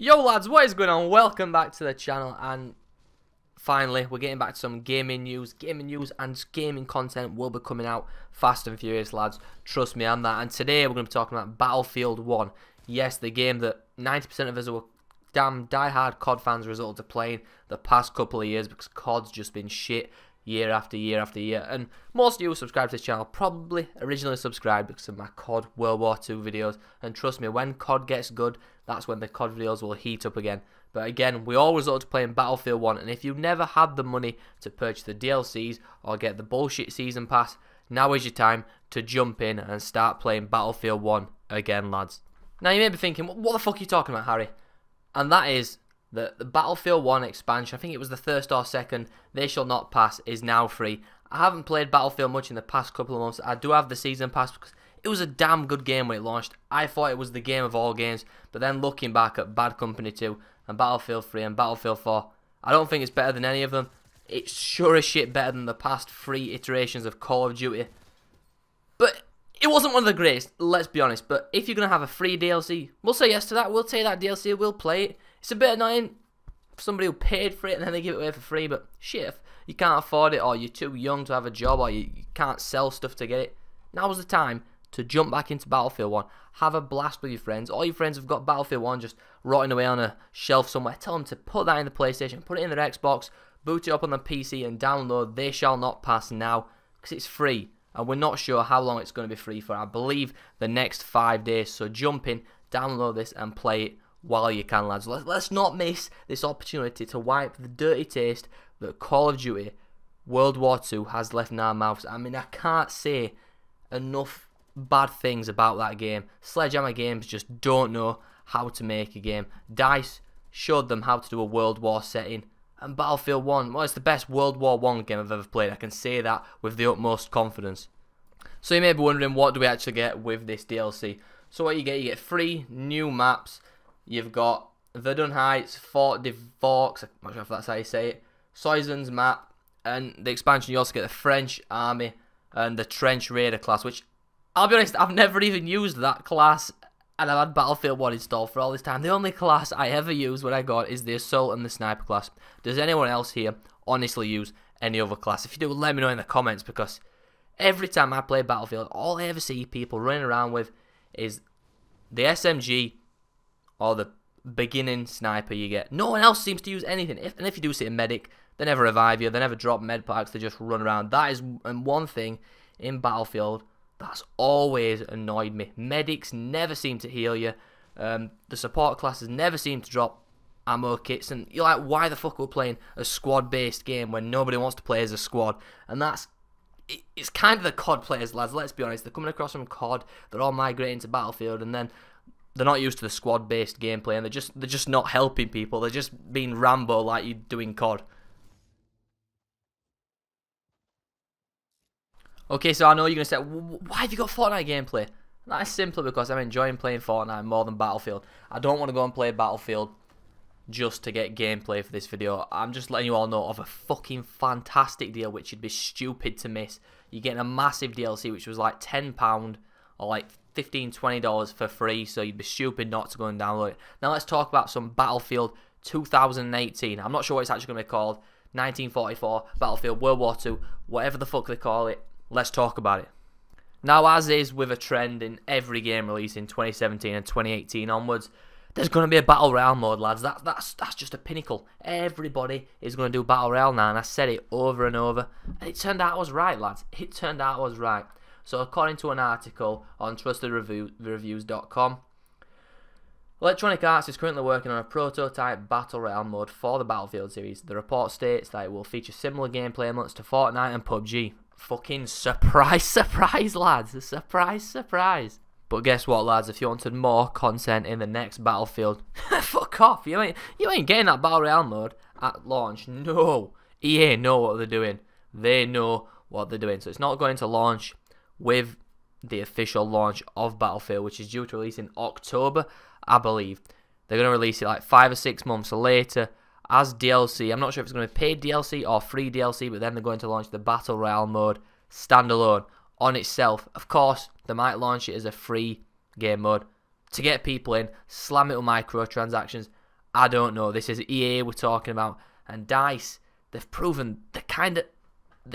Yo lads, what is going on? Welcome back to the channel, and finally we're getting back to some gaming news and gaming content will be coming out fast and furious, lads. Trust me on that. And today we're going to be talking about Battlefield 1. Yes, the game that 90% of us were damn die-hard COD fans resulted to playing the past couple of years, because COD's just been shit year after year after year. And most of you who subscribe to this channel probably originally subscribed because of my COD World War II videos, and trust me, when COD gets good, that's when the COD videos will heat up again. But again, we all resort to playing Battlefield 1, and if you never had the money to purchase the DLCs or get the bullshit season pass, now is your time to jump in and start playing Battlefield 1 again, lads. Now you may be thinking, what the fuck are you talking about, Harry? And that is that the Battlefield 1 expansion, I think it was the first or second, They Shall Not Pass, is now free. I haven't played Battlefield much in the past couple of months. I do have the season pass because it was a damn good game when it launched. I thought it was the game of all games, but then looking back at Bad Company 2 and Battlefield 3 and Battlefield 4, I don't think it's better than any of them. It's sure as shit better than the past 3 iterations of Call of Duty. But it wasn't one of the greatest, let's be honest. But if you're going to have a free DLC, we'll say yes to that. We'll take that DLC, we'll play it. It's a bit annoying for somebody who paid for it and then they give it away for free. But shit, if you can't afford it, or you're too young to have a job, or you can't sell stuff to get it, now's the time to jump back into Battlefield 1. Have a blast with your friends. All your friends have got Battlefield 1 just rotting away on a shelf somewhere. Tell them to put that in the PlayStation, put it in their Xbox, boot it up on the PC and download They Shall Not Pass now, because it's free. And we're not sure how long it's going to be free for. I believe the next 5 days. So jump in, download this and play it while you can, lads. Let's not miss this opportunity to wipe the dirty taste that Call of Duty World War II has left in our mouths. I mean, I can't say enough bad things about that game. Sledgehammer Games just don't know how to make a game. DICE showed them how to do a World War setting. And Battlefield 1, well, it's the best World War 1 game I've ever played. I can say that with the utmost confidence. So you may be wondering, what do we actually get with this DLC? So what you get 3 new maps. You've got Verdun Heights, Fort de Vaux, I'm not sure if that's how you say it, Soissons map, and the expansion you also get the French Army and the Trench Raider class, which, I'll be honest, I've never even used that class, and I've had Battlefield 1 installed for all this time. The only class I ever used when I got is the Assault and the Sniper class. Does anyone else here honestly use any other class? If you do, let me know in the comments, because every time I play Battlefield, all I ever see people running around with is the SMG or the beginning sniper you get. No one else seems to use anything. And if you do see a medic, they never revive you, they never drop med packs, they just run around. That is one thing in Battlefield that's always annoyed me. Medics never seem to heal you. The support classes never seem to drop ammo kits, and you're like, why the fuck are we playing a squad-based game when nobody wants to play as a squad? And it's kind of the COD players, lads, let's be honest. They're coming across from COD, they're all migrating to Battlefield, and then they're not used to the squad-based gameplay, and they're just not helping people. They're just being Rambo like you do in COD. Okay, so I know you're going to say, why have you got Fortnite gameplay? That is simply because I'm enjoying playing Fortnite more than Battlefield. I don't want to go and play Battlefield just to get gameplay for this video. I'm just letting you all know of a fucking fantastic deal, which you'd be stupid to miss. You're getting a massive DLC, which was like £10 or like $15, $20 for free, so you'd be stupid not to go and download it. Now let's talk about some Battlefield 2018. I'm not sure what it's actually going to be called. 1944, Battlefield, World War II, whatever the fuck they call it. Let's talk about it. Now, as is with a trend in every game release in 2017 and 2018 onwards, there's going to be a Battle Royale mode, lads. That's just a pinnacle. Everybody is going to do Battle Royale now, and I said it over and over. And it turned out I was right, lads. It turned out I was right. So according to an article on trustedreviews.com, Electronic Arts is currently working on a prototype Battle Royale mode for the Battlefield series. The report states that it will feature similar gameplay elements to Fortnite and PUBG. Fucking surprise, surprise, lads. Surprise, surprise. But guess what, lads? If you wanted more content in the next Battlefield, fuck off. You ain't getting that Battle Royale mode at launch. No. EA know what they're doing. They know what they're doing. So it's not going to launch with the official launch of Battlefield, which is due to release in October, I believe. They're going to release it like 5 or 6 months later as DLC. I'm not sure if it's going to be paid DLC or free DLC, but then they're going to launch the Battle Royale mode standalone on itself. Of course, they might launch it as a free game mode to get people in, slam it with microtransactions, I don't know. This is EA we're talking about. And DICE, they've proven they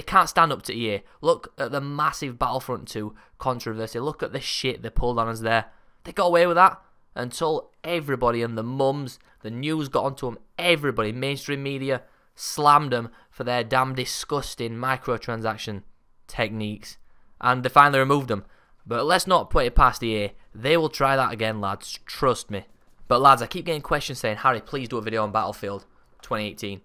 can't stand up to EA. Look at the massive Battlefront 2 controversy. Look at the shit they pulled on us there. They got away with that until everybody and the mums, the news got onto them. Everybody, mainstream media, slammed them for their damn disgusting microtransaction techniques. And they finally removed them. But let's not put it past EA. They will try that again, lads. Trust me. But lads, I keep getting questions saying, Harry, please do a video on Battlefield 2018.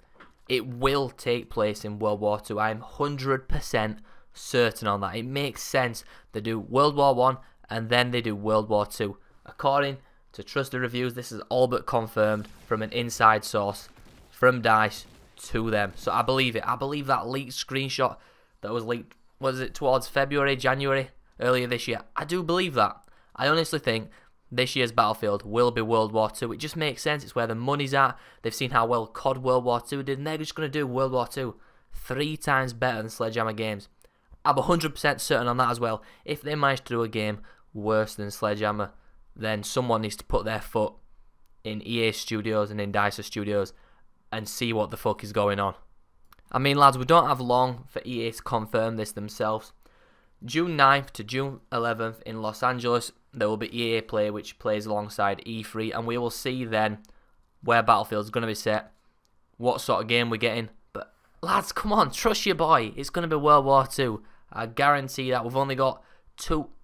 It will take place in World War II. I am 100% certain on that. It makes sense. They do World War I and then they do World War II. According to trusted reviews, this is all but confirmed from an inside source from DICE to them. So I believe it. I believe that leaked screenshot that was leaked, was it towards February, January, earlier this year? I do believe that. I honestly think this year's Battlefield will be World War II. It just makes sense. It's where the money's at. They've seen how well COD World War II did, and they're just going to do World War II 3 times better than Sledgehammer Games. I'm 100% certain on that as well. If they manage to do a game worse than Sledgehammer, then someone needs to put their foot in EA Studios and in DICE Studios and see what the fuck is going on. I mean, lads, we don't have long for EA to confirm this themselves. June 9th to June 11th in Los Angeles, there will be EA Play, which plays alongside E3, and we will see then where Battlefield's going to be set, what sort of game we're getting. But lads, come on, trust your boy. It's going to be World War II. I guarantee that. We've only got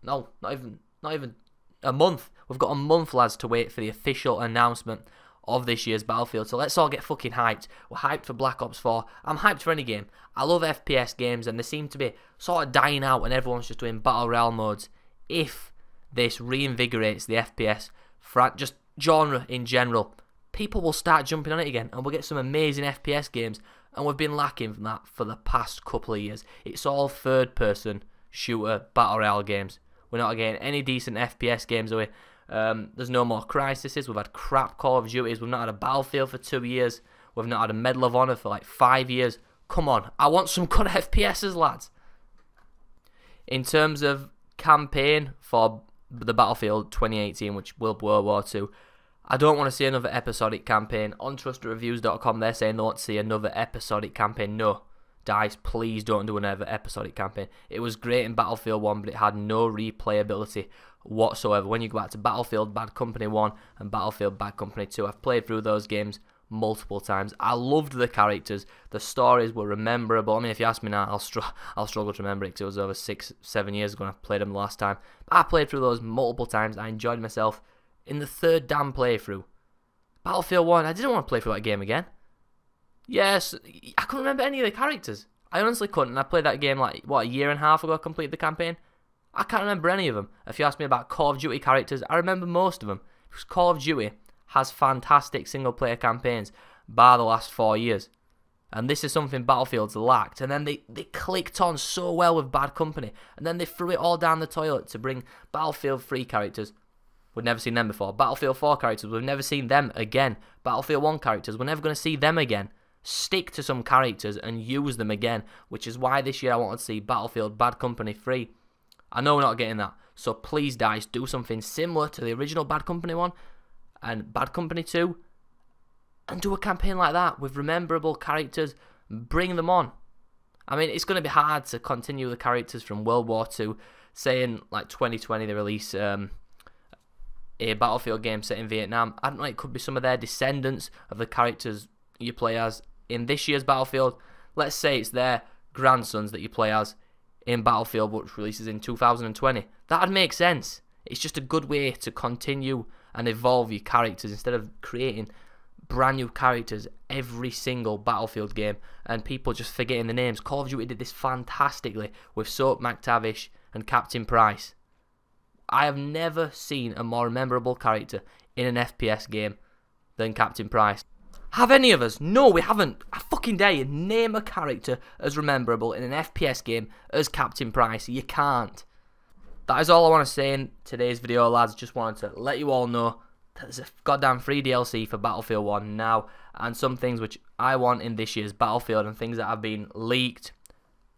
not even a month. We've got a month, lads, to wait for the official announcement of this year's Battlefield. So let's all get fucking hyped. We're hyped for Black Ops 4. I'm hyped for any game. I love FPS games, and they seem to be sort of dying out and everyone's just doing Battle Royale modes. If this reinvigorates the FPS just genre in general, people will start jumping on it again, and we'll get some amazing FPS games. And we've been lacking from that for the past couple of years. It's all third-person shooter Battle Royale games. We're not getting any decent FPS games away. There's no more Crises. We've had crap Call of Duties. We've not had a Battlefield for 2 years. We've not had a Medal of Honor for like 5 years. Come on, I want some good FPSs, lads. In terms of campaign for the Battlefield 2018, which will be World War II, I don't want to see another episodic campaign. On trustreviews.com, they're saying they want to see another episodic campaign. No, DICE, please don't do another episodic campaign. It was great in Battlefield 1, but it had no replayability whatsoever. When you go back to Battlefield Bad Company 1 and Battlefield Bad Company 2, I've played through those games multiple times. I loved the characters. The stories were rememberable. I mean, if you ask me now, I'll struggle to remember it because it was over 6-7 years ago when I played them the last time. But I played through those multiple times. I enjoyed myself in the third damn playthrough. Battlefield 1, I didn't want to play through that game again. Yes, I couldn't remember any of the characters. I honestly couldn't. I played that game like, what, a year and a half ago I completed the campaign? I can't remember any of them. If you ask me about Call of Duty characters, I remember most of them. Because Call of Duty has fantastic single-player campaigns bar the last 4 years. And this is something Battlefield's lacked. And then they clicked on so well with Bad Company. And then they threw it all down the toilet to bring Battlefield 3 characters. We've never seen them before. Battlefield 4 characters, we've never seen them again. Battlefield 1 characters, we're never going to see them again. Stick to some characters and use them again. Which is why this year I wanted to see Battlefield Bad Company 3. I know we're not getting that. So please, DICE, do something similar to the original Bad Company 1 and Bad Company 2. And do a campaign like that with rememberable characters. Bring them on. I mean, it's going to be hard to continue the characters from World War II. Say in like 2020 they release a Battlefield game set in Vietnam. I don't know, it could be some of their descendants of the characters you play as in this year's Battlefield. Let's say it's their grandsons that you play as in Battlefield, which releases in 2020. That'd make sense. It's just a good way to continue and evolve your characters instead of creating brand new characters every single Battlefield game and people just forgetting the names. Call of Duty did this fantastically with Soap McTavish and Captain Price. I have never seen a more memorable character in an FPS game than Captain Price. Have any of us? No, we haven't. I fucking dare you. Name a character as memorable in an FPS game as Captain Price. You can't. That is all I want to say in today's video, lads. Just wanted to let you all know that there's a goddamn free DLC for Battlefield 1 now, and some things which I want in this year's Battlefield and things that have been leaked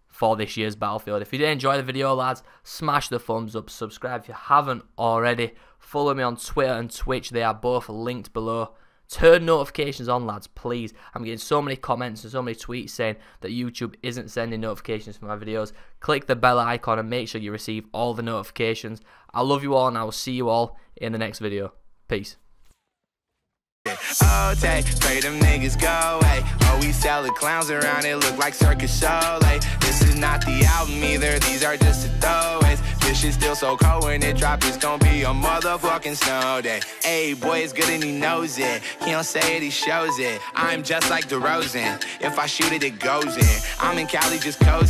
for this year's Battlefield. If you did enjoy the video, lads, smash the thumbs up, subscribe if you haven't already, follow me on Twitter and Twitch, they are both linked below. Turn notifications on, lads, please. I'm getting so many comments and so many tweets saying that YouTube isn't sending notifications for my videos. Click the bell icon and make sure you receive all the notifications. I love you all, and I will see you all in the next video. Peace. Oh, pray them niggas go away. Oh, we sell the clowns around, it look like circus show. Like, this is not the album either, these are just the throwaways. This shit's still so cold when it drop, it's gonna be a motherfucking snow day. Hey, boy, it's good and he knows it. He don't say it, he shows it. I'm just like DeRozan. If I shoot it, it goes in. I'm in Cali just coasting.